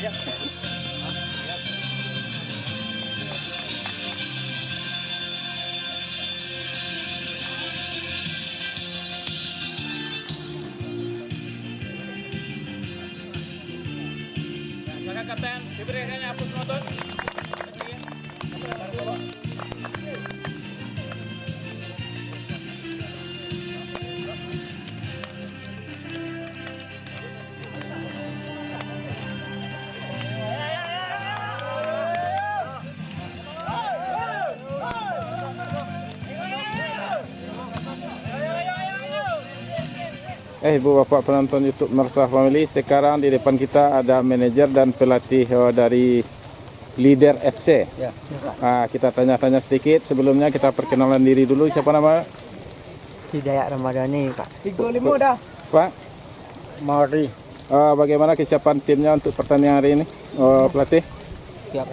Silakan kapten, diberikan aplaus penonton. Ibu bapak penonton YouTube Mersah Family, sekarang di depan kita ada manajer dan pelatih dari Leader FC. Ya. Kita tanya-tanya sedikit. Sebelumnya kita perkenalan diri dulu. Siapa nama? Hidayat Ramadhani, Pak. 35 dah. Pak. Mauri. Bagaimana kesiapan timnya untuk pertandingan hari ini? Pelatih? Siap.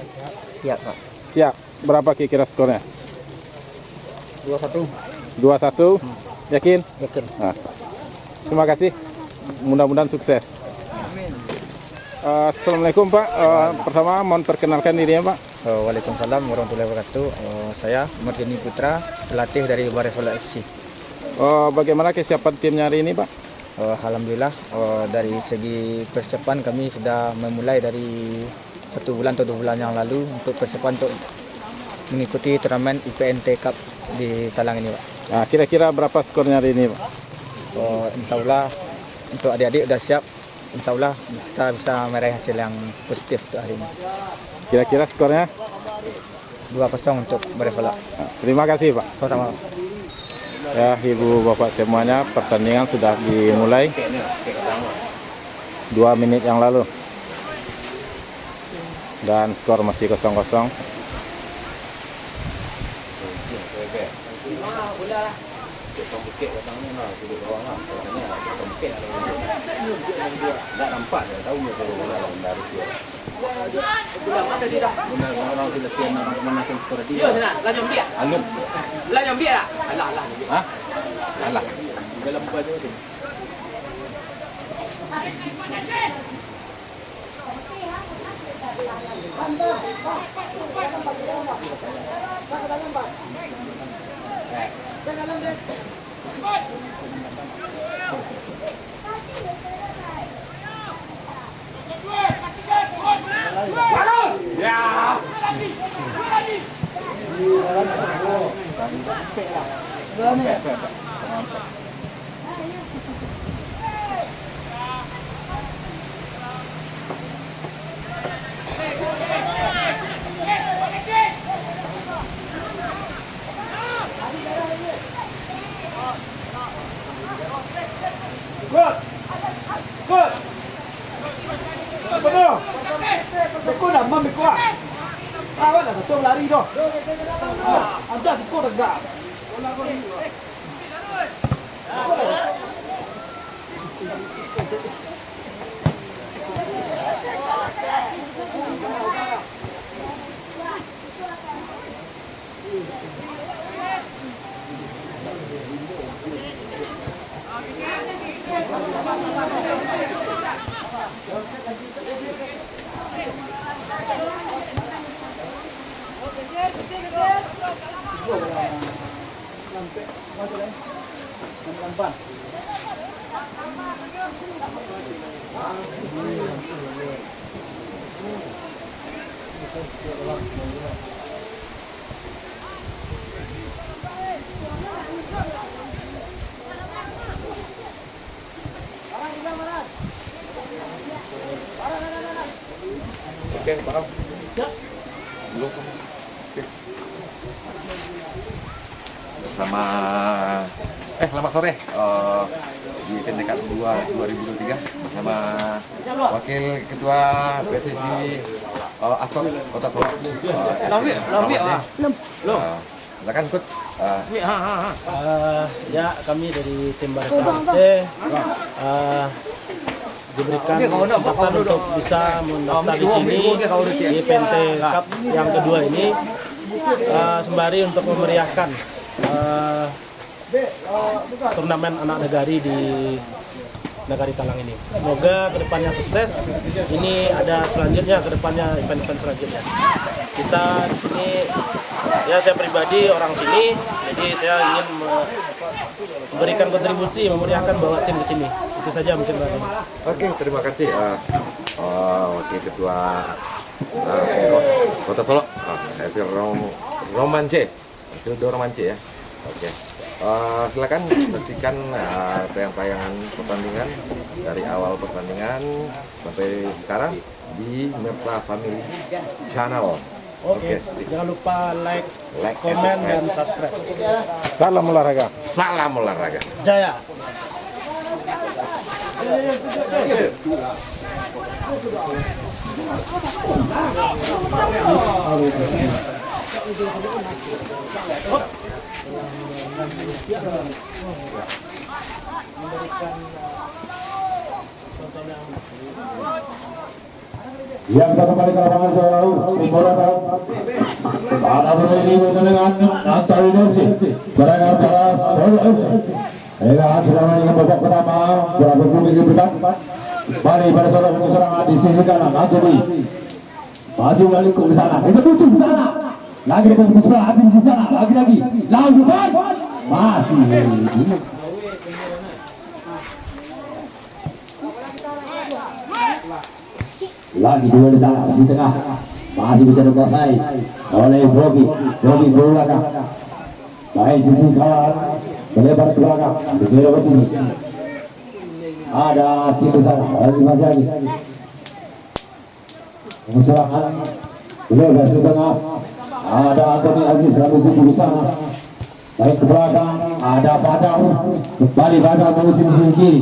Siap, Pak. Siap. Berapa kira-kira skornya? 21. 2-1. Yakin? Yakin. Terima kasih. Mudah-mudahan sukses. Assalamualaikum Pak. Pertama mohon perkenalkan dirinya Pak. Waalaikumsalam warahmatullahi wabarakatuh. Saya Martini Putra, pelatih dari Baresola FC. Bagaimana kesiapan timnya hari ini Pak? Alhamdulillah, dari segi persiapan kami sudah memulai dari 1 bulan atau 2 bulan yang lalu untuk persiapan untuk mengikuti turnamen IPNT Cup di Talang ini Pak. Kira-kira berapa skornya hari ini Pak? Insya Allah untuk adik-adik sudah siap. Insya Allah kita bisa meraih hasil yang positif untuk hari ini. Kira-kira skornya? 2-0 untuk Baresola. Terima kasih Pak. Sama-sama. Ya, ibu bapak semuanya, pertandingan sudah dimulai 2 menit yang lalu dan skor masih 0-0. Good. Betul. Betul dah mami kuat. Awak dah satu lari dah. Ada skor dah. Oke, Pak. Bersama selamat sore di tingkat 2023 bersama Wakil Ketua PSSI Askot Kota Solo. Silakan ikut. Ya, kami dari tim Baresola FC diberikan kesempatan untuk bisa mendaftar di sini di IPNT Cup yang kedua ini, sembari untuk memeriahkan turnamen anak negari di Nagari Talang ini. Semoga kedepannya sukses. Ini ada selanjutnya kedepannya event-event selanjutnya. Kita di sini, ya saya pribadi orang sini, jadi saya ingin memberikan kontribusi, memeriahkan bawa tim di sini. Itu saja mungkin Pak. Oke, terima kasih Wakil Ketua Kota Solo, Evil Romance, Theodore Romance ya. Oke. Silakan saksikan tayangan pertandingan dari awal pertandingan sampai sekarang di Mersa Family Channel. Oke, jangan lupa like, komen, dan subscribe. Salam olahraga. Salam olahraga. Jaya. Yang satu kali ke lapangan jauh, Timuratan. Pada ini dengan Natal Indonesia, berada pada Solo FC. Hingga sudah meninggal babak pertama, berapa puluh di depan. Mari pada Solo untuk serangan di sisi kanan, Anthony. Maju balik ke sana, itu tujuh di sana. Lagi ke sebelah, habis di sana, lagi. Lalu masih. Lagi dua di sana, di tengah masih bisa dikuasai oleh Bobby belakang. Baik sisi kawan melebar ke belakang, berbelok ini. Ada di sana, masih lagi. Serangan bebas di tengah. Ada Anthony Aziz lalu di sana. Baik ke belakang, ada Padang kembali Padang mengusir sisi kiri.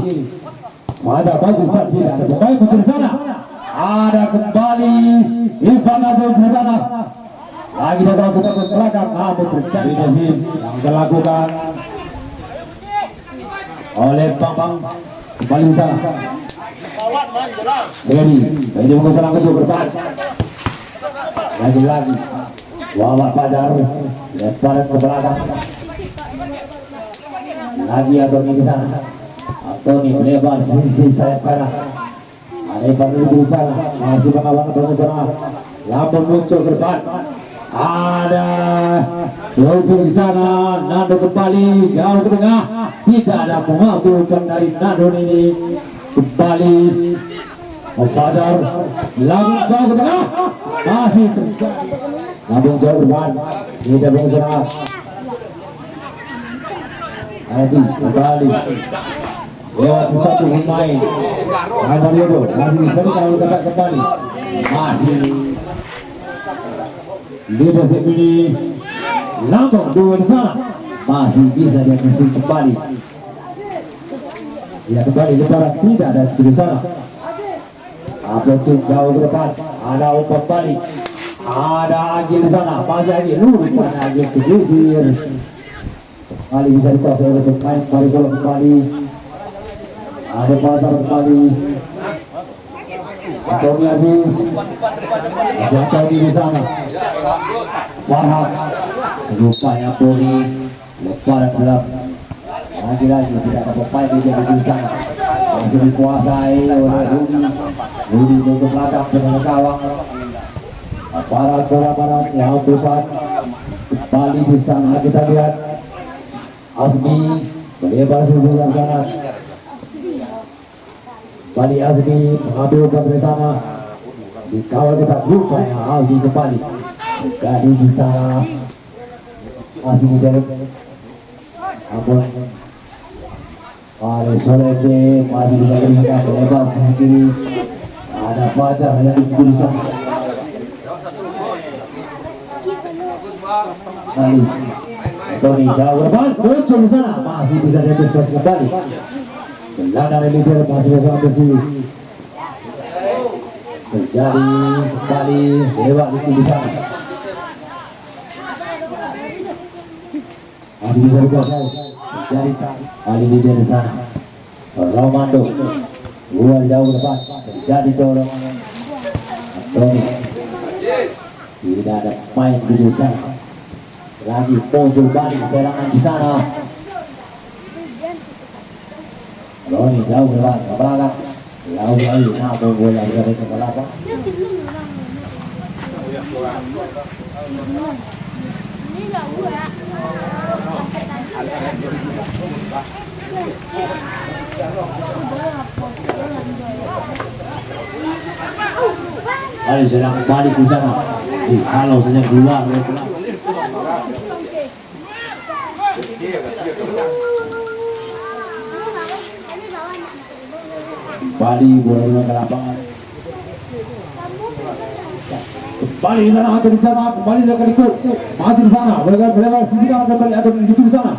Ada baju saji, ada pemain mencuri sana. Ada kembali Ivan Azul di sana. Lagi datang ke belakang, namun terjadi yang dilakukan oleh Bambang kembali di sana. Heri, ini mengusahakan kecil bertahan. Lagi Wawan Fajar lepas ke belakang. Lagi Anthony di sana. Anthony melebar sisi sayap kanan. Ada Ivan di sana, masih mengawal pengusaha. Lampun muncul ke depan. Ada Yogi di sana. Nando kembali jauh ke tengah. Tidak ada pengakuan dari Nando ini. Kembali Fajar langsung ke tengah. Masih terjadi. Namun jauh depan. Tidak pengusaha. Adi kembali lewat satu pemain Mario masih bisa kalau dapat kembali masih leadership ini langsung dua di sana masih bisa dia kembali dia kembali lebaran tidak ada di sana Apletin jauh ke depan ada umpan balik ada Agil di sana masih Agil lupa Agil kejusir kali bisa dikuasai oleh pemain Mari bola kembali ada Fajar kembali Anthony Aziz ada Anthony di sana Farhad rupanya Puri lepas dalam lagi tidak ada pemain di sana masih dikuasai oleh Rudi untuk belakang dengan kawang para bola yang depan kembali di sana kita lihat Azmi melebar sebelah kanan. Bali Azmi mengambil dari sana. Dikawal kita lupa yang Azmi kembali. Jadi di sana Azmi dari Ampun. Oleh Soleke masih bisa dilihat melebar ke kiri. Ada Fajar yang di sana. Kali Tony jauh depan, muncul di sana, masih bisa diantisipasi kembali. Gelandang leader masih bisa bersih. Terjadi kembali lewat di sana. Masih bisa dikuasai. Terjadi kali leader di sana. Romando, buat jauh depan, terjadi dorongan. Tony tidak ada main di sana. Lagi muncul balik serangan di sana. Roni jauh ke belakang. Jauh lagi. Nah, bola dari ke belakang. Mari sedang balik ke sana. Kalau saja keluar dari belakang. Kembali bola ke lapangan. Kembali di sana atau di sana, kembali ke ikut. Masih di sana, bergerak sisi kanan kembali atau di situ di sana.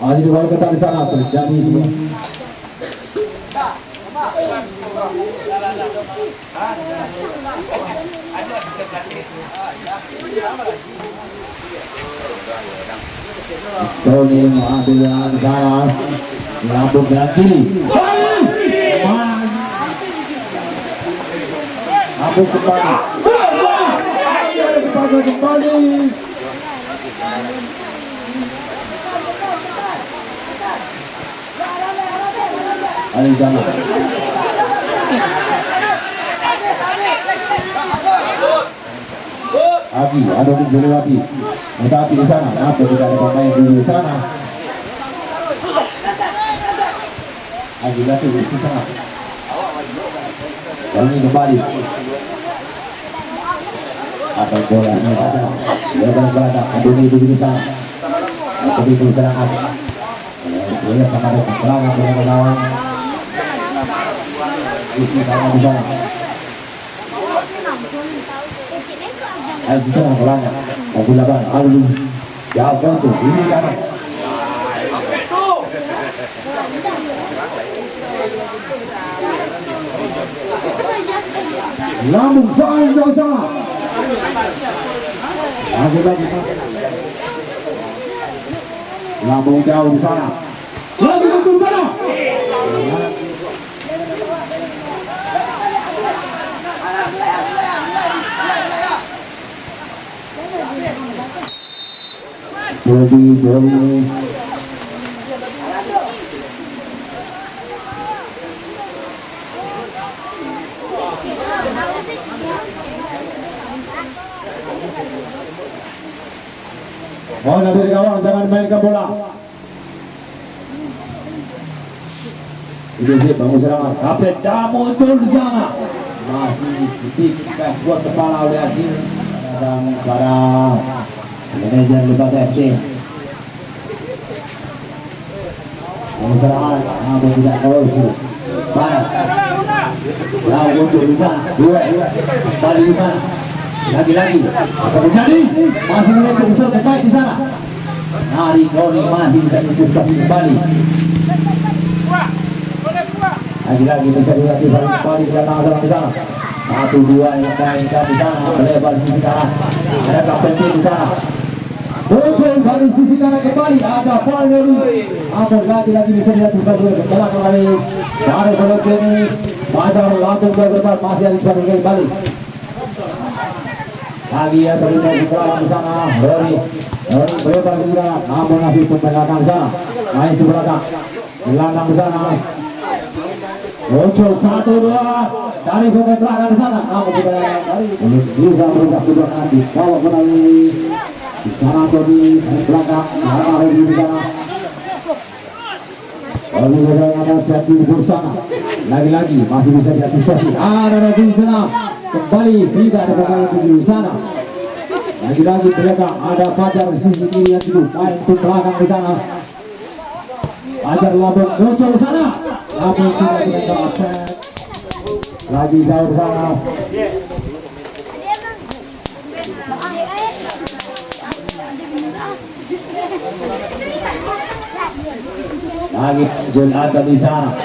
Masih kembali ke di sana terjadi semua. Tony mengambil dengan sana, melambung dengan kiri. Abu kembali. Kembali. Ali sana. Abi, ada di juru Abi. Tetapi di sana, apa tidak ada pemain di sana? Abi lagi di sana. Kami kembali. Apa bola ini ada? Lebar belakang, Andoni di sana. Tapi itu serangan. Dia sama dengan serangan dengan lawan. Ini sama di sana. Ayo kita belakang. Mobil laban, Ali. Jauh itu, ini kanan. Lambung jauh sana. Lambung jauh di sana. Lagi di sana. Bobi. Mohon dari kawan jangan mainkan bola. Ini dia bangun serangan. Kapten muncul di sana. Masih ditikah buat kepala oleh Azim dan para manajer Lebak FC. Bangun serangan. Namun tidak terus. Barat. Lalu muncul di sana. Dua. Kembali di sana. Lagi-lagi apa terjadi? Masih mereka besar terbaik di sana. Hari Roni masih bisa mencuri kembali. Lagi-lagi terjadi lagi kembali ke belakang di sana. 1-2 yang mainkan di sana. Melebar di sisi kanan. Ada kapten di sana. Muncul dari sisi kanan kembali. Ada Palmeri. Apa lagi bisa dilakukan ke belakang lagi. Dari Palmeri ini Fajar langsung ke depan masih ada bisa kembali. Lagi ya terlibat di belakang sana. Roni berlebar di sana. Namun masih pembelakang sana. Main di belakang. Belakang di sana. Muncul 1-2 dari pemain belakang di sana. Namun kita bisa berubah kedua nanti. Bawa kembali di sana atau di belakang. Ada di sana. Lalu ada jatuh di sana. Lagi-lagi masih bisa diantisipasi. Ada di sana. Kembali tidak ada pemain di sana. Lagi-lagi belakang ada Fajar di sisi kiri yang itu main ke belakang di sana. Fajar Labon muncul di sana. Labon tidak bisa dapat. Lagi jauh di sana. Lagi Jun ada di sana.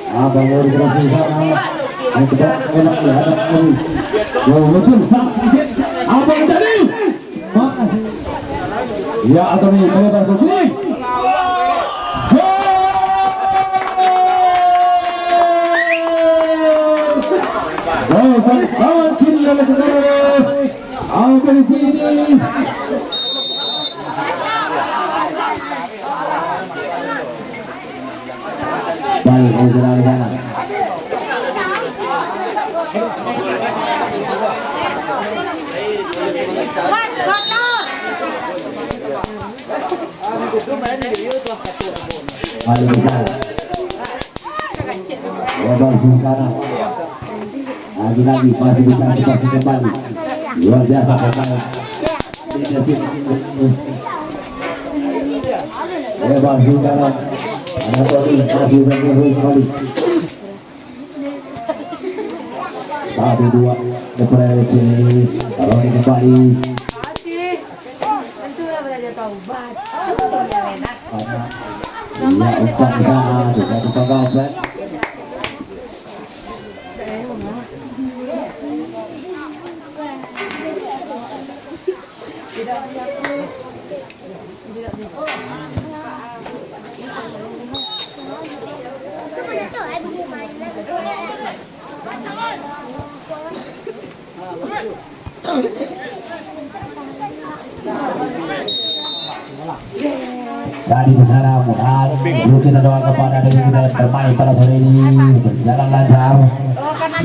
Abang mau di sana. Yang kedua memang dihadap ini. Muncul sang sedikit. Apa yang terjadi? Ya atau ini melebar ke sini. Kawan kiri oleh saudara. Apa di sini? Balik ke sana. Balik ke sana. Lebar di kanan. Lagi-lagi masih bisa situasi kembali. Luar biasa permainan. Lebar di kanan. Ada Tony masih bergerak kembali. 1-2 depresi. Kalau kembali. Ya, umpan sana tidak tertangkap. Dari sana mudah, perlu kita doa kepada diri kita yang bermain pada sore ini berjalan lancar.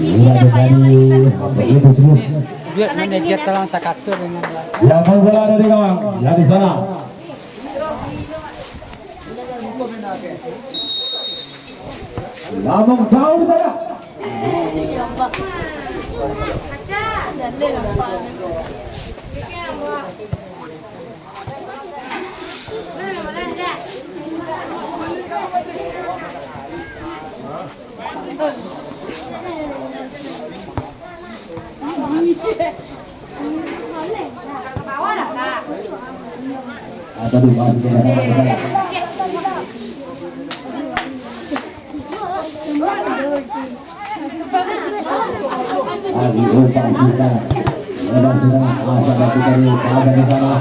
Sudah terjadi begitu terus. Biar manajer tolong sakatur dengan Yang bola ada di gawang, yang di sana. Lambung jauh saja. Atau di bawah lagi umpan kita. Lebar sudah masa bagi dari ada di sana.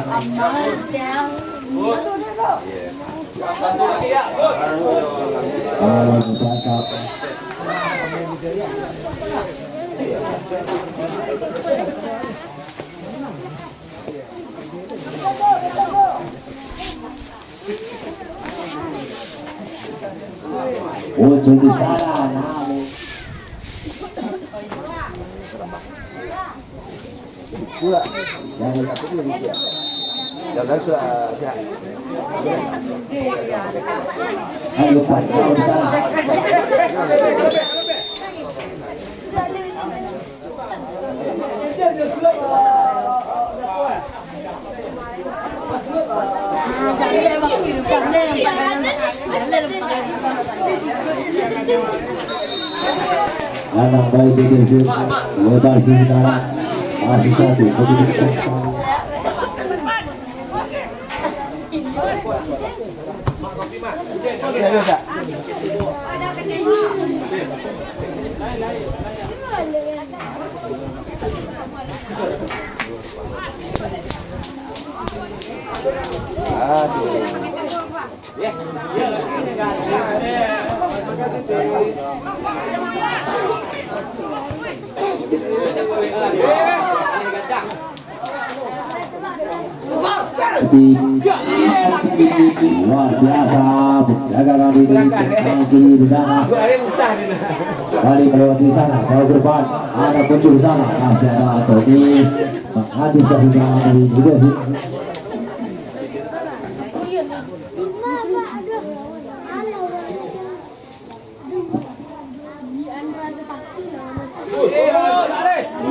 Bercakap. Muncul di sana, namun Jangan siap. ayo pasang di sana. Anak baik di sini, lebar di sana, masih satu, begitu. Luar biasa, jaga kami dari kiri di sana. Kali melewati sana, jauh ke depan, ada muncul sana, masih ada Tony menghabiskan hidangan dari juga sih.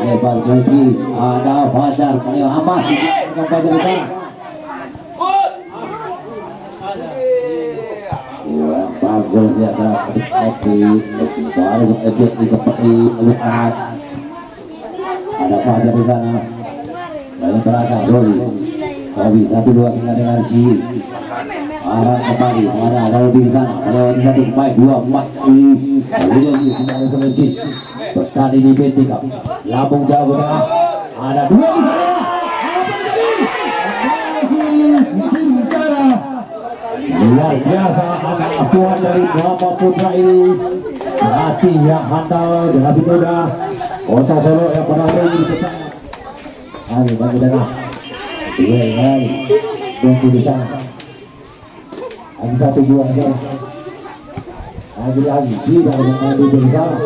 Lebar ke kiri, ada Fajar, kali Amas, dengan Fajar di sana. Bagus ya, kopi baru efek seperti melihat ada Fajar di sana. Lalu terasa Roli, Robi 1-2 tinggal dengan si arah kembali mana ada Robi di sana. Kalau di satu baik 2-4 di lalu kembali selesai bertani di PT Cup. Lambung jauh ke tengah, ada 2 di sana. Luar biasa anak asuhan dari Muhammad Putra ini, pelatih yang handal dengan Bitoda Kota Solo yang pernah main di sana. Ayo bagi dana, tunggu di sana. Lagi 1-2 aja. Lagi-lagi tidak mengambil bersama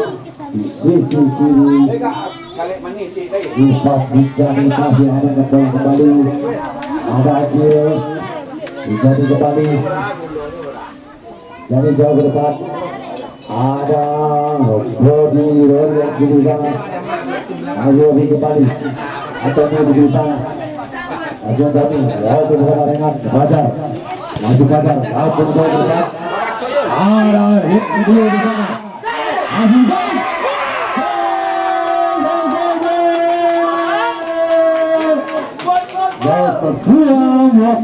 di sisi kiri. Bisa menjadi masih ada kembali. Ada Akil. Jadi kembali. Jadi jauh ke depan. Ada Rodi yang kiri sana. Ayo kembali. Atau di sana. Ayo kami. Lalu bersama dengan Fajar. Masuk Fajar. Lalu bersama. Ada hit video di sana. Perjuangan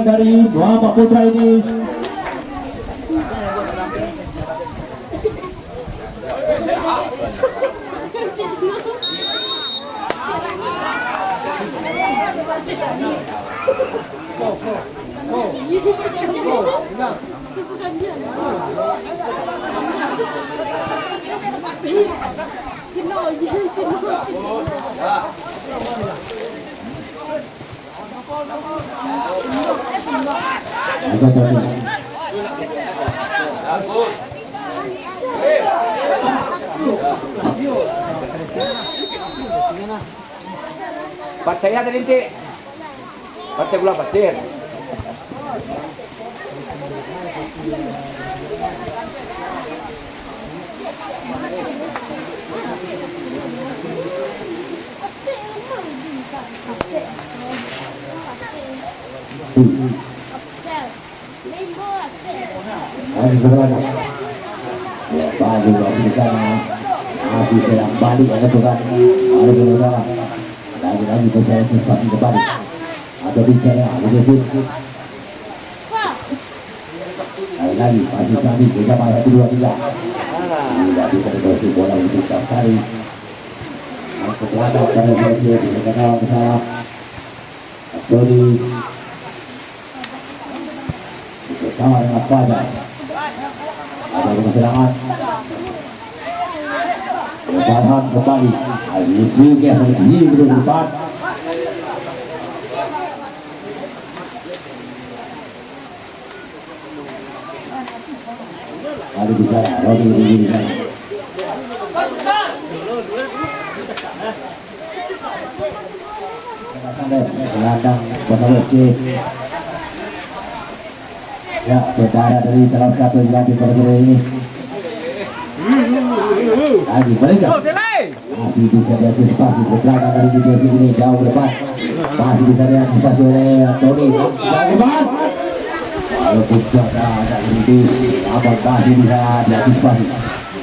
dari Muhammad Putra ini. Percaya tadi nanti. Percaya gula pasir. Balik di sana, masih sedang balik ada turan, ada di sana, lagi berjaya cepat di depan, ada bicara, ada sini, lagi masih kami bersama 1, 2, 3, tidak bisa berdosi bola untuk sekali, setelah dari sini di kawan bersama, Dodi bersama dengan Fajar. Ada serangan. Bertahan kembali. Al-Yusri yang sendiri berdepan. Ada bicara Rodi di sana. Gelandang bersama C. Ya, saudara dari salah satu yang di pertandingan ini. Lagi mereka. Masih bisa diantisipasi pergerakan dari defensi ini jauh ke depan. Masih bisa diantisipasi oleh Tony. Jauh ke depan. Walaupun cuaca agak berhenti, namun masih bisa diantisipasi.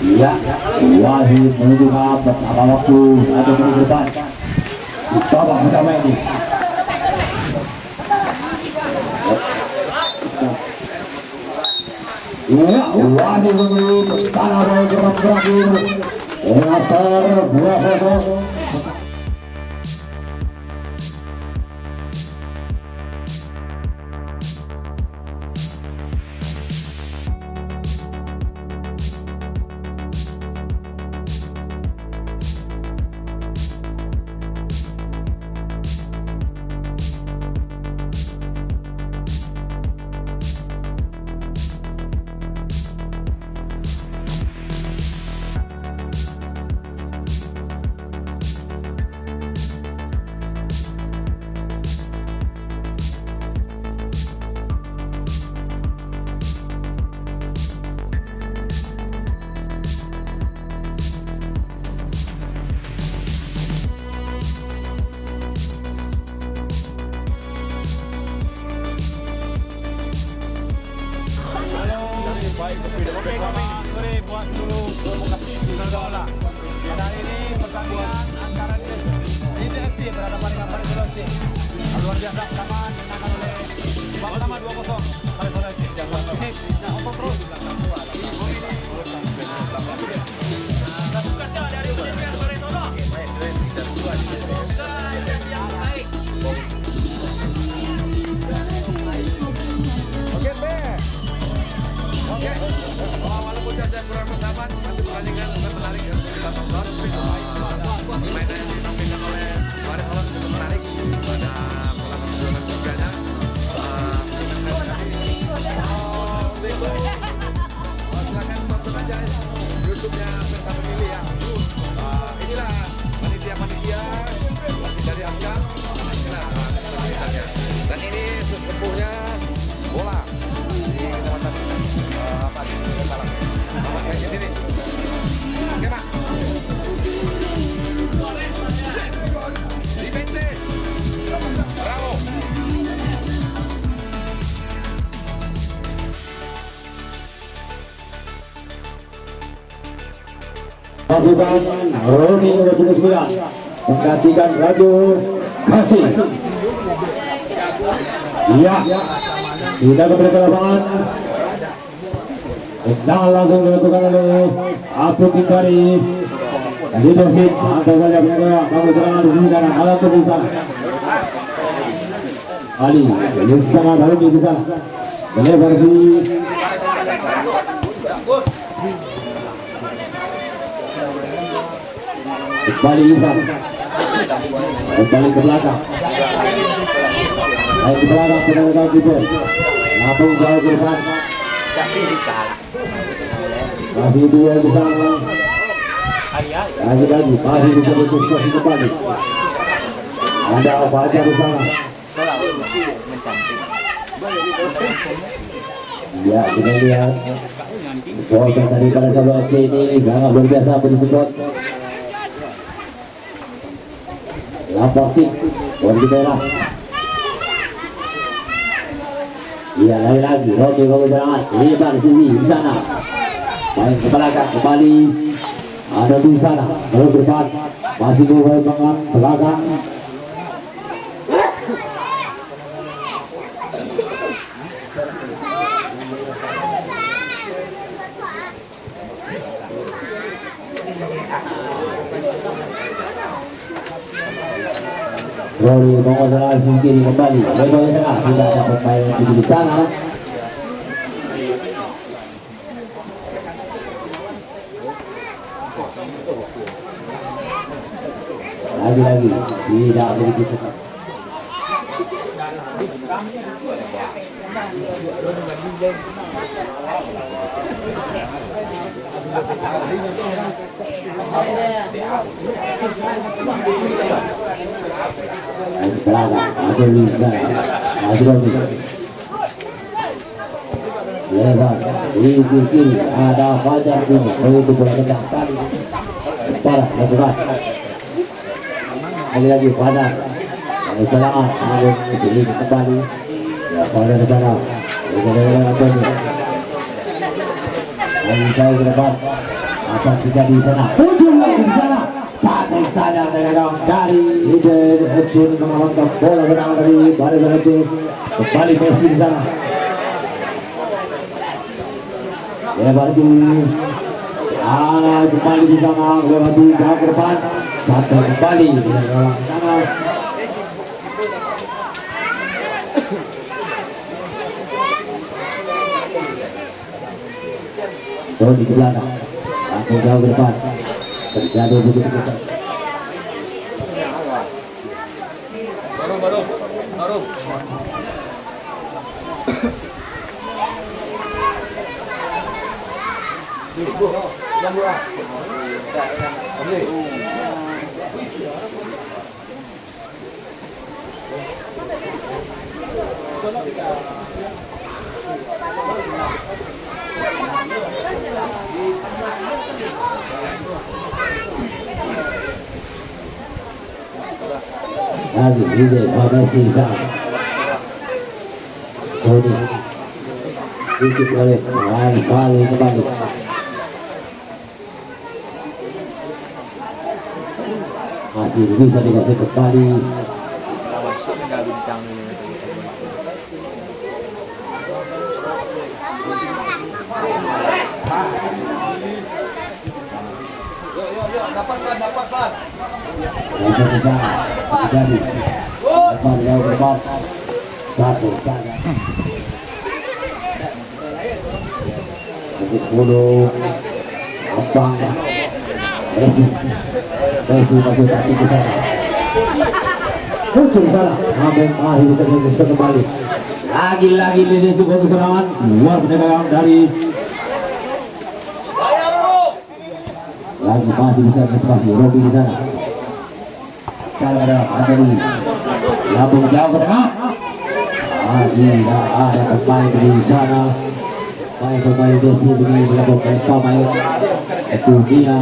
Iya, Wahid menuju apa waktu ada ke depan. Coba pertama ini. Ya, Wahid menuju tanah bola berakhir. Mengatar 2-0. Baik, sore buat seluruh lokasi bola. Dan ini pertandingan antara DFC berhadapan dengan Barcelona FC. Luar biasa persamaan dimenangkan oleh babak pertama 2-0 Barcelona FC. Ini nonton terus. Sukanya dari Universitas Barcelona. Yang baik. Walaupun saja kurang bersahabat, tapi pertandingan menarik dan kita tonton. Permainan yang ditampilkan oleh Barcelona cukup menarik pada pola perjuangan tiganya. pasukan Roni 29 menggantikan Raju Kasih. Iya, kita ke lapangan. Dan langsung dilakukan oleh Abdul Kari. Leadership antara saja penjaga bangun serangan di sini dan alat di sana. Ali, ini setengah baru di sana. Melebar di kembali Isan, kembali ke belakang. Ayo ke belakang penjaga kita. Lampung jauh ke depan. Masih dua di sana. Lagi masih bisa berkonsekuensi kembali. Ada apa aja di sana? Ya, kita lihat supporter tadi pada sahabat ini sangat luar biasa bersupport. Lampasik, warga merah. Iya, lagi Roti Kebenaran, lebar sini di sana. Main ke belakang kembali. Ada di sana, baru depan, masih dua bangun belakang. Roli mengolah kiri kembali, lebar tengah, tidak ada pemain di sana. Lagi tidak begitu cepat. Ada Lisa, ada Robi. Lebar di kiri ada Fajar Bumi, itu bola kencang kali. Parah, lebar. Lagi pada serangan ini kembali ya pada di sana lagi jauh ke depan apa tidak di sana ujung lagi di sana satu sadar dengan dari leader FC mengamankan bola benang dari Bali Berhenti kembali Messi di sana lebar di kembali di sana lebar di jauh ke depan satu kembali di sana terus di belakang langsung jauh ke depan terjadi begitu cepat baru lagi ide formasi sana Tony sedikit oleh kali kembali masih bisa dikasih kembali dapat jadi depan jauh depan satu sana 10 Abang Messi masih tak di sana muncul sana namun akhir bisa kembali lagi-lagi ini juga serangan luar penyerangan dari lagi masih bisa antisipasi Robi di sana sekarang ada Adeli Lampung jauh ke tengah tidak ada pemain di sana pemain Desi ini melakukan pemain itu dia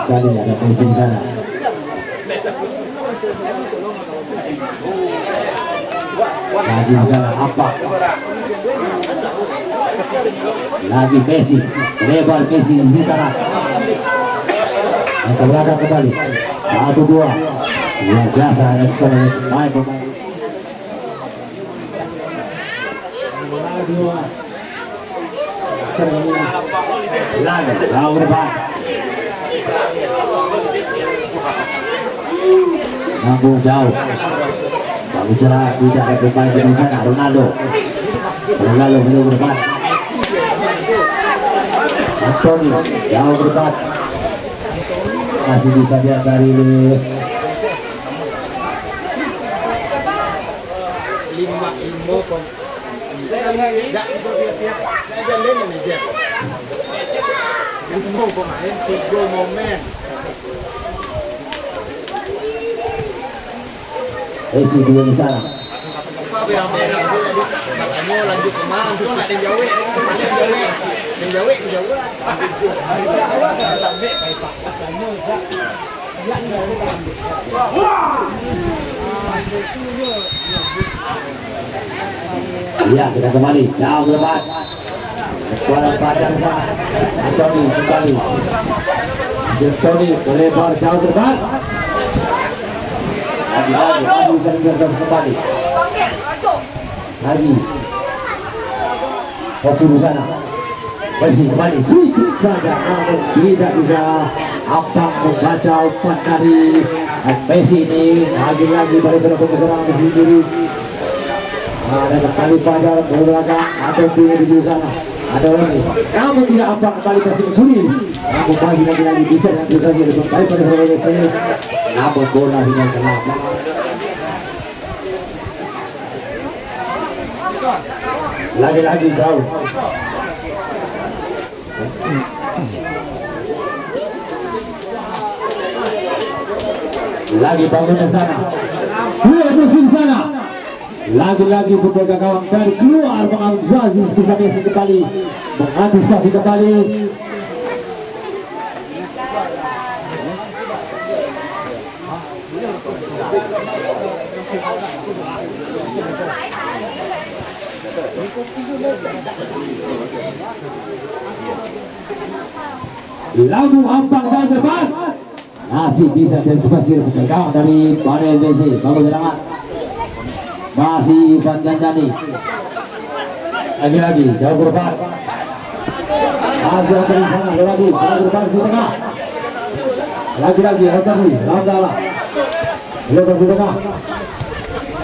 kali ada Messi di sana Lagi jalan apa? Lagi Messi, lebar Messi di sana. Yang belakang kembali. 1-2. Luar biasa yang main pemain. Lagi jauh depan. Nambung jauh. Bagus celah tidak ada pemain di sana. Ronaldo belum depan. Anthony jauh depan. Masih bisa dia dari 5 Enggak, itu tiap-tiap saya jalan manajer. Yang semua pemain 3 momen. Messi dua di sana. Apa yang makanya lanjut kemana? Itu nggak ada yang jauh, yang jauh. Iya, kita kembali jauh lepas. Kuala Padang Anthony kembali. Anthony melebar jauh depan. Lagi kembali. Lagi. Fokus di sana. Messi kembali. Sedikit saja namun tidak bisa apa membaca umpan dari Messi ini. Lagi-lagi dari serang sendiri. Ada kali pada belakang atau di sana. Ada lagi. Namun tidak apa kembali kasih mencuri. Namun lagi bisa dan bisa dia kembali pada Messi. Namun bola hingga kena. Lagi-lagi jauh. Lagi bangun di sana. Terus di sana. Lagi-lagi berjaga gawang dari keluar mengambil Messi kembali. Mengantisipasi kembali. Lalu Ampang dari depan masih bisa antisipasi gawang dari Panel Messi. Bagus serangan masih Ivan Janjani. Lagi-lagi jauh ke depan. Masih ada di sana lagi depan di tengah. Lagi-lagi rotasi Lamdala lebar di tengah.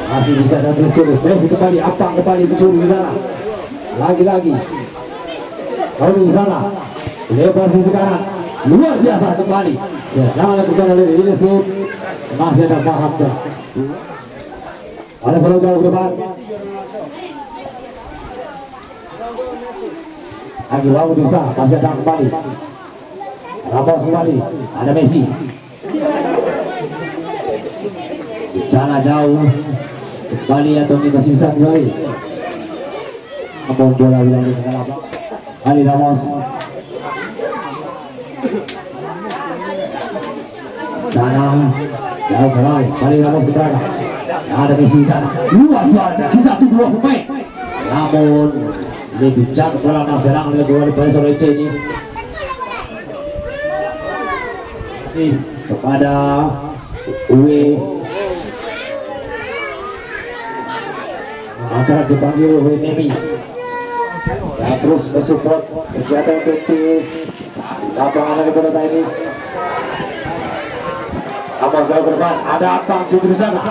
Masih bisa terus Messi kembali. Ampang kembali mencuri di sana. Lagi-lagi kalau di sana lebar di kanan, luar biasa kembali. Ya, jangan lakukan oleh ini sih. Masih ada paham dah. Ada bola jauh ke depan. Lagi lawan di sana, masih ada kembali. Ramos kembali, ada Messi. Di sana jauh kembali atau kita sisa kembali. Namun bola bilang di tengah lapang. Ali Ramos. Sana jauh kembali, Ali Ramos ke belakang. Ada Messi sana. Luar biasa, sisa 2 pemain. Namun lebih jauh bola serang oleh dua pemain ini. Masih kepada Uwe. Akan dipanggil Uwe Nemi. Dan terus mensupport kegiatan untuk di lapangan dari bola ini. Apa jauh ke depan? Ada apa di sana?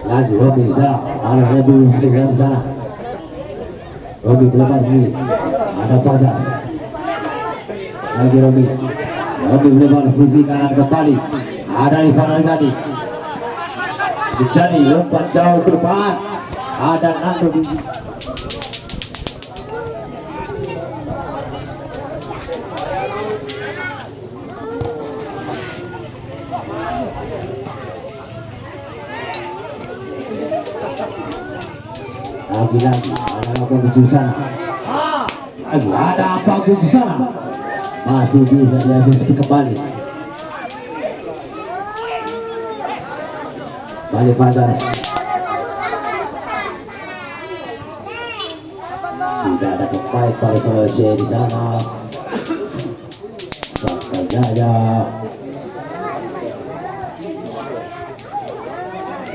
Lagi Robi bisa, ada Robi di sana. Robi lepas ini, ada pada. Lagi Robi lebar sisi kanan kembali. Ada Ivan Algani. Dijani lompat jauh ke depan. Ada Nando. Lagi ada apa di sana? Ada apa di sana? masih bisa dihabiskan kembali. Balik Bandar. Tidak ada kepaik pada selesai di sana. Sampai saja.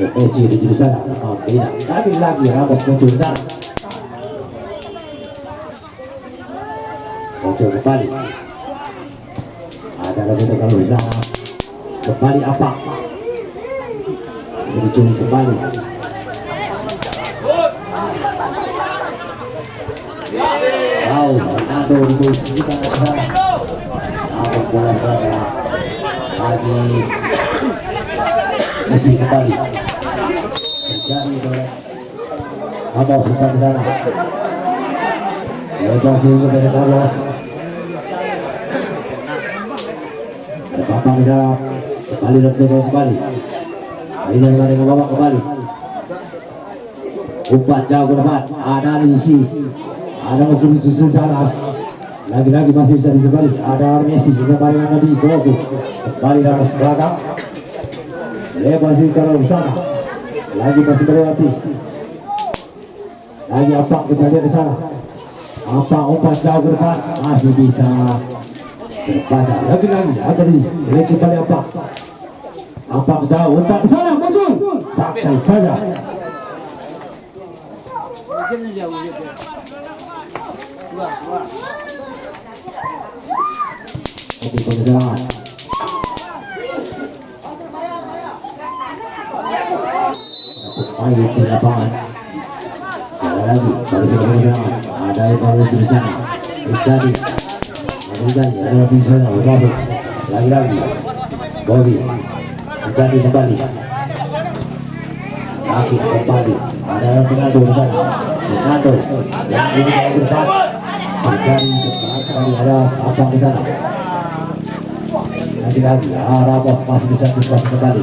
Esi di sana. Tidak. Tapi lagi Ramos muncul di sana. Muncul kembali. Ada lagi kalau di sana. Kembali apa? Muncul kembali. Wow, Ronaldo diposisikan ke sana. Namun bola sana lagi Messi kembali. Terjadi bola. Ramos bukan ke sana. Lepas itu dari Carlos. Berpapang di dalam. Kembali dan kembali. Ini dari bawah kembali. Umpan jauh ke depan. Ada isi. Ada musuh susun sana. Lagi-lagi masih bisa disebali. Ada Messi juga bayangan tadi. Kembali dalam belakang. Lepas itu kalau di sana. Lagi masih melewati. Lagi apa kita lihat di sana. Apa umpan jauh ke depan. Masih bisa terbaca. Lagi-lagi ada di. Lihat kembali apa. Apa jauh umpan di sana muncul. Sampai saja. Oke, pengejaran. Main di lapangan. Ada lagi dari pengejaran. Ada yang baru di sana. Terjadi. Ada di sana. Lagi-lagi. Bobby. Terjadi kembali. Lagi kembali. Ada yang Ronaldo di sana. Ronaldo yang ini dari depan. Terjadi kembali ada apa di sana. Lagi-lagi Ramos masih bisa dikasih kembali.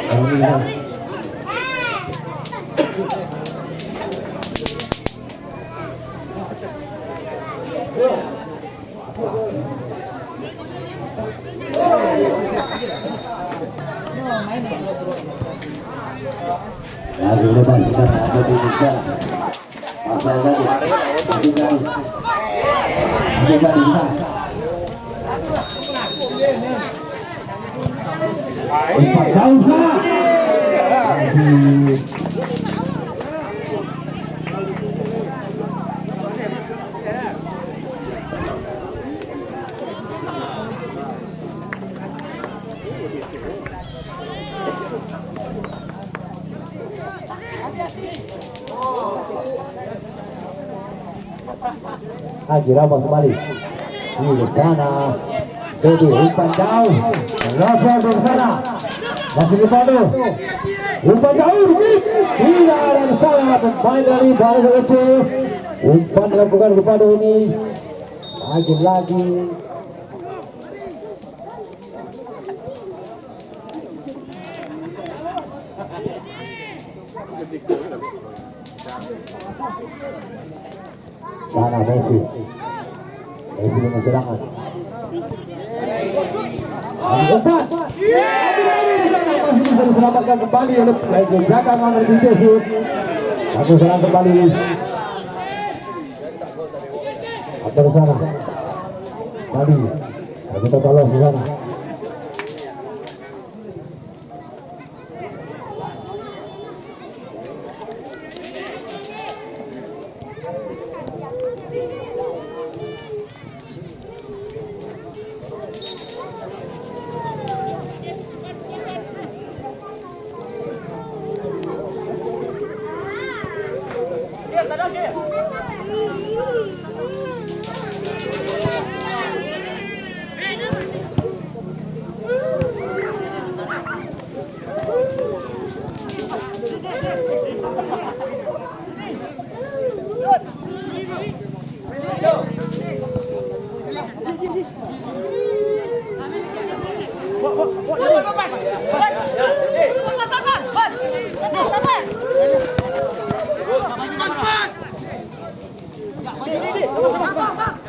Kalau ini kan lagi lepas sekarang ada di sana. Pasal tadi masih dari sana. Umpan jauh sana. Lagi Ramos kembali. Di sana. Jadi umpan jauh. Ramos di sana. Masih di padu. Umpan jauh. Tidak ada salah pemain dari Barcelona. Umpan dilakukan kepada ini. Lagi-lagi. Sana Messi. Messi dengan serangan. Umpan. Masih bisa diselamatkan kembali oleh penjaga Manuel Vinicius. Satu serang kembali. Ada di sana. Tadi kita tolong di sana.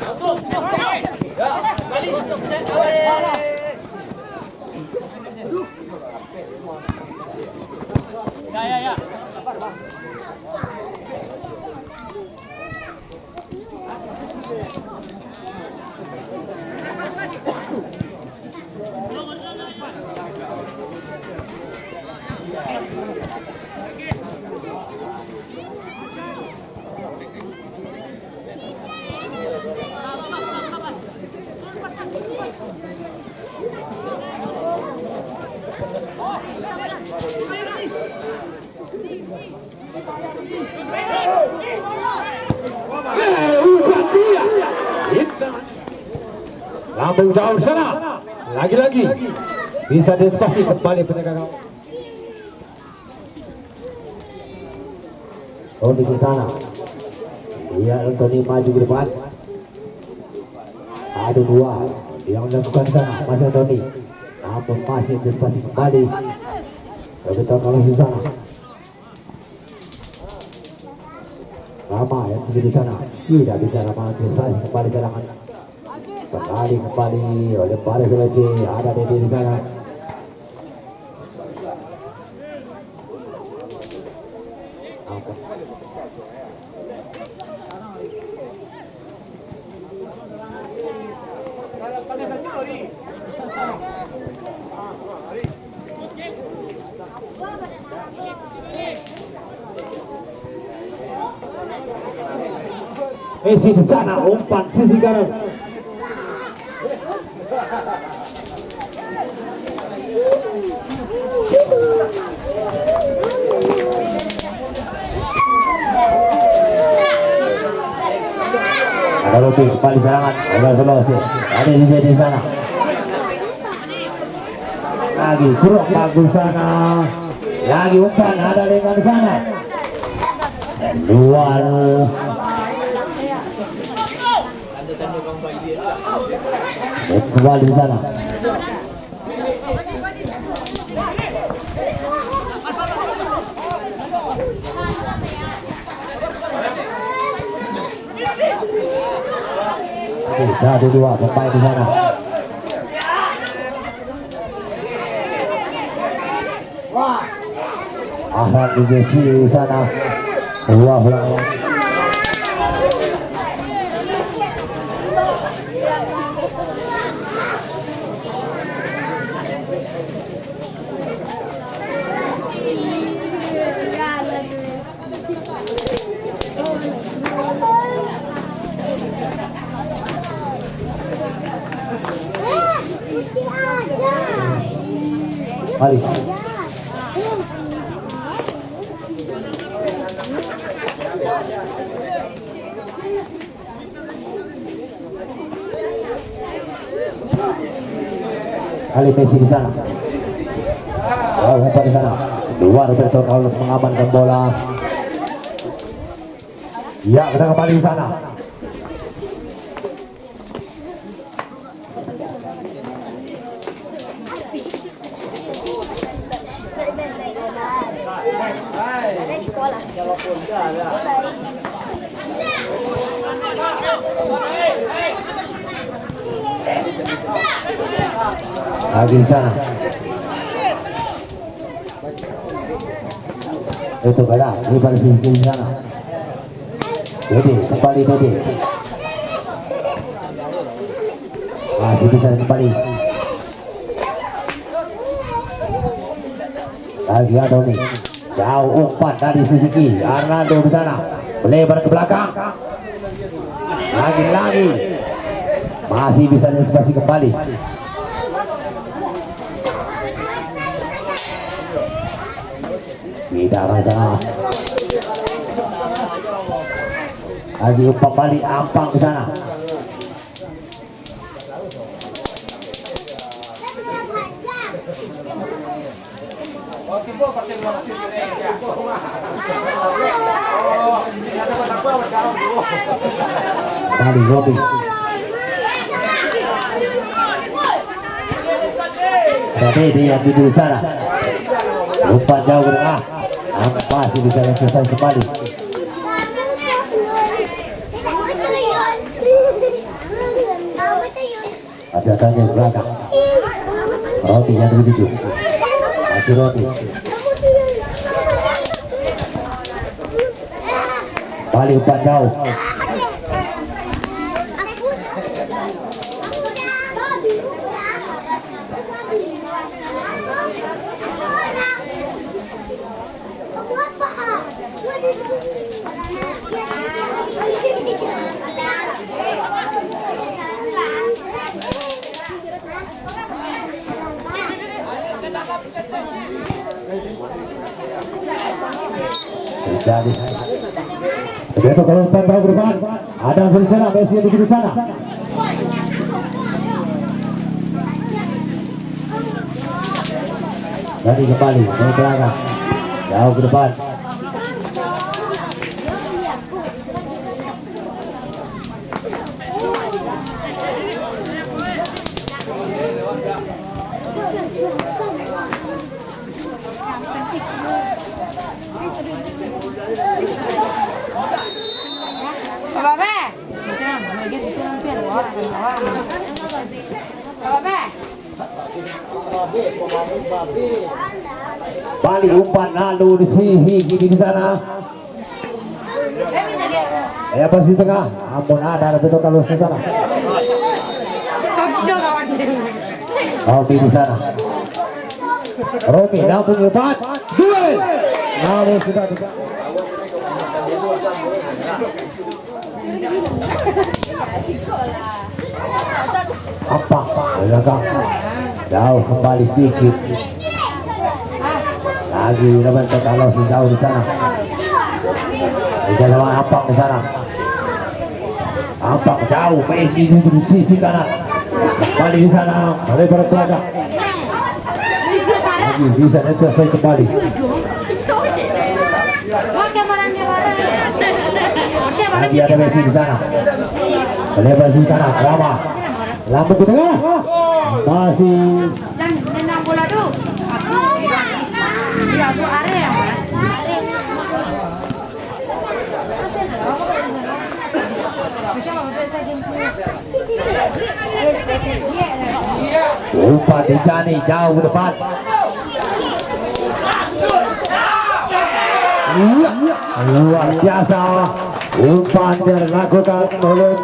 Masuk. Lambung jauh sana. Lagi-lagi bisa dispasi kembali penjaga gawang. Oh di sana. Dia Anthony maju ke depan. Ada dua yang melakukan sana. Masih Anthony. Namun masih dispasi kembali. Kita kalau di sana. Lama yang di sana. Tidak bisa lama dispasi kembali serangan. Kembali oleh Paris Sulawesi. Ada di sana. Messi di sana, umpan sisi kanan. Ada Robi kembali serangan, ada Sulawesi, ada di sana. Lagi kurang bagus sana, lagi umpan ada dengan sana. Luar. Kembali di sana. Satu dua pemain di sana. Ahmad di sana. Dua bola. Ali. Ali Messi di sana. Oh, umpan di sana. Dua Roberto Carlos mengamankan bola. Ya, kita kembali di sana. Lagi di sana. Itu ada di pada sisi di sana. Jadi kembali tadi. Masih bisa kembali. Lagi ada nih. Jauh umpan dari sisi kiri. Arnaldo di sana. Melebar ke belakang. Lagi. Masih bisa dispasi kembali. Tidak masalah. Lagi umpan balik Ampang di sana. Kali Robi. Tapi dia di sana. Umpan jauh ke tengah. Masih bisa selesai kembali. Ada tanya ke belakang. Roti yang 7. Masih Roti. kembali umpan jauh. Jadi begitu kalau umpan jauh ke depan, ada di sana, Messi ada di sana. Jadi kembali dari belakang, jauh ke depan. Balik umpan lalu di sisi kiri di sana. Ya pasti tengah. Ampun ada betul kalau di sana. Romi di sana. Romi langsung umpan. Duel. Namun sudah tidak. Apa? Belakang. Jauh kembali sedikit. Lagi dapat kalau jauh di sana. Jalan apa di sana? Apa jauh Messi di sisi kanan. Kembali di sana, lebar ke belakang. Lagi bisa selesai kembali. Lagi ada Messi di sana. Lebar di kanan, Rama. Lampu ke tengah. Masih. Dan bola tu. Aku area. Umpan Dijani jauh ke depan. Luar biasa umpan yang dilakukan oleh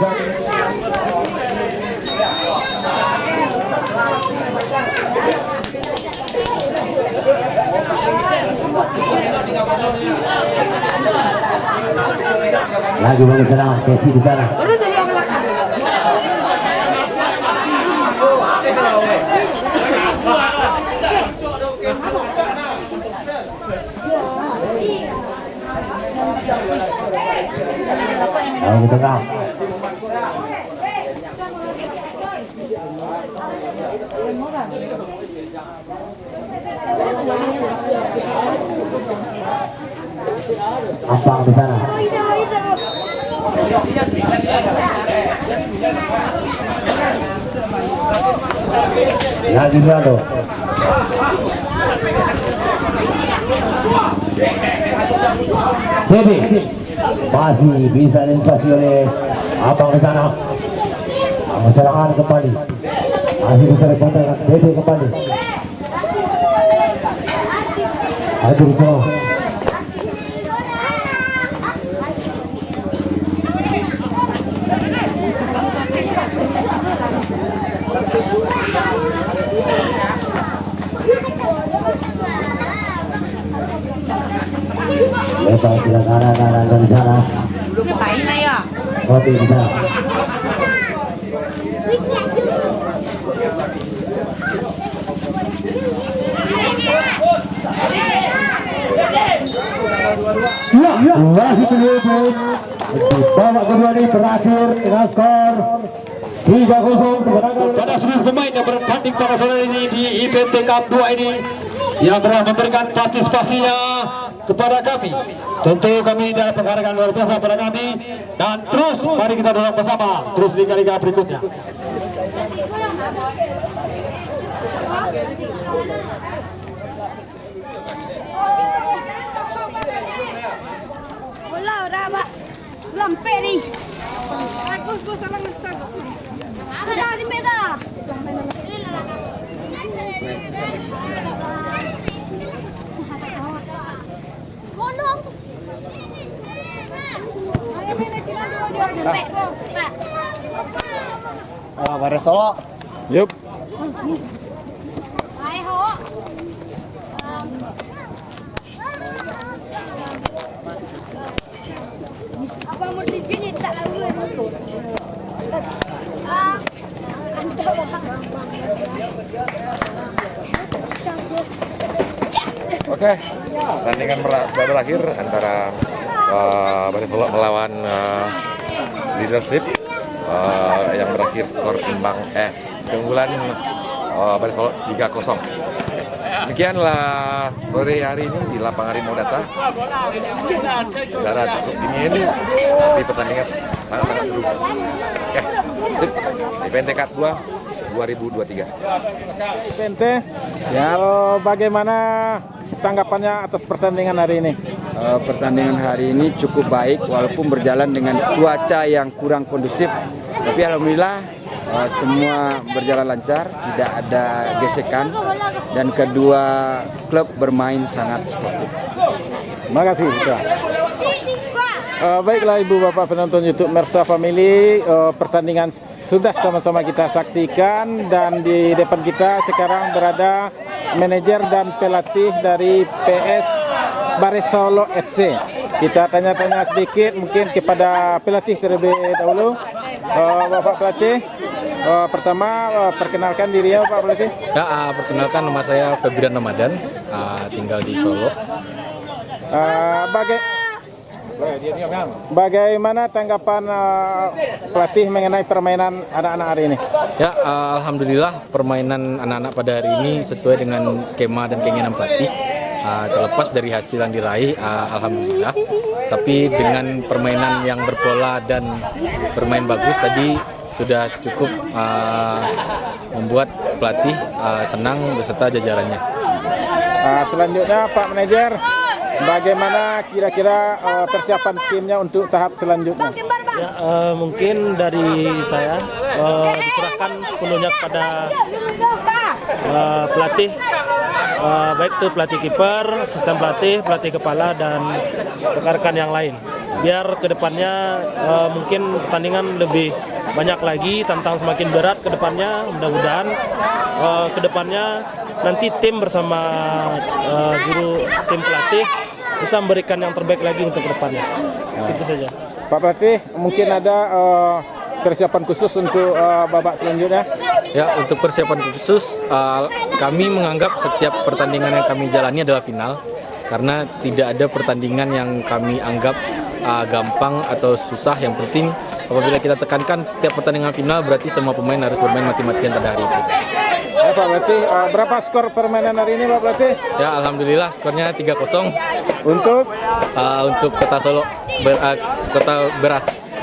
lagi boleh serang Messi di sana. Lalu ke tengah. Ampang di sana. Lagi Ronaldo. Jadi masih bisa diinvasi oleh Ampang di sana. Serangan kembali. Masih bisa dikatakan Dede kembali. Aduh jauh. Lepas tidak kanan dari sana. Kopi di sana. Masih terhitung. Babak kedua ini berakhir dengan skor 3-0 kepada seluruh pemain yang bertanding pada sore ini di IPNT Cup 2 ini yang telah memberikan partisipasinya kepada kami. Tentu kami dalam penghargaan luar biasa pada kami dan terus mari kita dorong bersama terus di liga berikutnya. Bola dah bak. Lampek ni. Aku sama ngesak. Ada di meza. Bolong. Baris Solo. Yup. Apa mau dijijit tak lalu? Oke, pertandingan sudah berakhir antara Baris Solo melawan Leadership yang berakhir skor imbang keunggulan Baris Solo 3-0. Demikianlah sore hari ini di lapangan Harimau Data. Udara cukup dingin, tapi pertandingan sangat-sangat seru. Oke, sip. IPNT Cup 2 2023. IPNT, ya bagaimana tanggapannya atas pertandingan hari ini? Pertandingan hari ini cukup baik walaupun berjalan dengan cuaca yang kurang kondusif. Tapi alhamdulillah semua berjalan lancar, tidak ada gesekan dan kedua klub bermain sangat sportif. Terima kasih. Baiklah Ibu Bapak penonton YouTube Mersa Family, pertandingan sudah sama-sama kita saksikan dan di depan kita sekarang berada manajer dan pelatih dari PS Baris Solo FC. Kita tanya-tanya sedikit mungkin kepada pelatih terlebih dahulu. Bapak pelatih, pertama perkenalkan diri ya Pak pelatih. Ya, perkenalkan nama saya Febrian Ramadan, tinggal di Solo. Bagaimana tanggapan pelatih mengenai permainan anak-anak hari ini? Ya, alhamdulillah permainan anak-anak pada hari ini sesuai dengan skema dan keinginan pelatih. Terlepas dari hasil yang diraih, alhamdulillah. Tapi dengan permainan yang berpola dan bermain bagus tadi sudah cukup membuat pelatih senang beserta jajarannya. Selanjutnya Pak Manajer, bagaimana kira-kira persiapan timnya untuk tahap selanjutnya? Ya, mungkin dari saya diserahkan sepenuhnya kepada pelatih, baik itu pelatih kiper, asisten pelatih, pelatih kepala dan rekan-rekan yang lain. Biar kedepannya mungkin pertandingan lebih banyak lagi, tantangan semakin berat kedepannya. Mudah-mudahan kedepannya nanti tim bersama juru tim pelatih bisa memberikan yang terbaik lagi untuk kedepannya. Itu saja. Pak Pelatih, mungkin ada persiapan khusus untuk babak selanjutnya? Ya, untuk persiapan khusus kami menganggap setiap pertandingan yang kami jalani adalah final, karena tidak ada pertandingan yang kami anggap gampang atau susah. Yang penting apabila kita tekankan setiap pertandingan final berarti semua pemain harus bermain mati-matian pada hari itu. Ya Pak Pelatih, berapa skor permainan hari ini Pak Pelatih? Ya, alhamdulillah skornya 3-0 untuk Kota Solo, Kota Beras.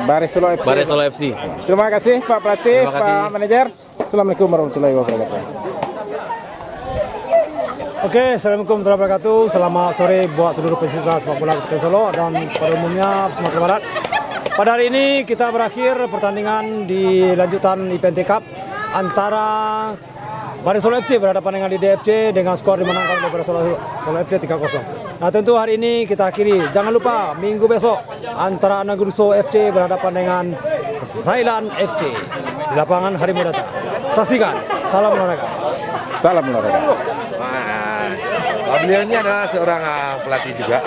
Baris Solo FC. Baris Solo FC. Terima kasih Pak Pelatih, Terima kasih. Pak Manajer. Assalamualaikum warahmatullahi wabarakatuh. Oke, assalamualaikum warahmatullahi wabarakatuh. Selamat sore buat seluruh peserta sepak bola Kabupaten Solo dan pada umumnya Sumatera Barat. Pada hari ini kita berakhir pertandingan di lanjutan IPNT Cup antara Baris Solo FC berhadapan dengan DFC dengan skor dimenangkan oleh Baris Solo FC 3-0. Nah, tentu hari ini kita akhiri. Jangan lupa minggu besok antara Anaguso FC berhadapan dengan Thailand FC di lapangan Harimau Data. Saksikan. Salam olahraga. Salam olahraga. Beliau ini adalah seorang pelatih juga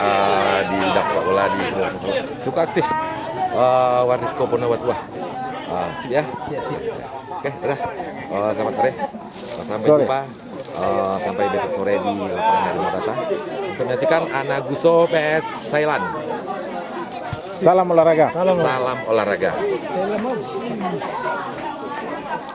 di bidang sepak bola di cukup aktif. Wardisko Ponawatua. Sip ya? Ya, sip. Oke, udah. Selamat sore. Sampai jumpa. Sampai besok sore di lapangan Harimau Data untuk menyaksikan Anaguso PS Thailand. Salam olahraga. Salam olahraga.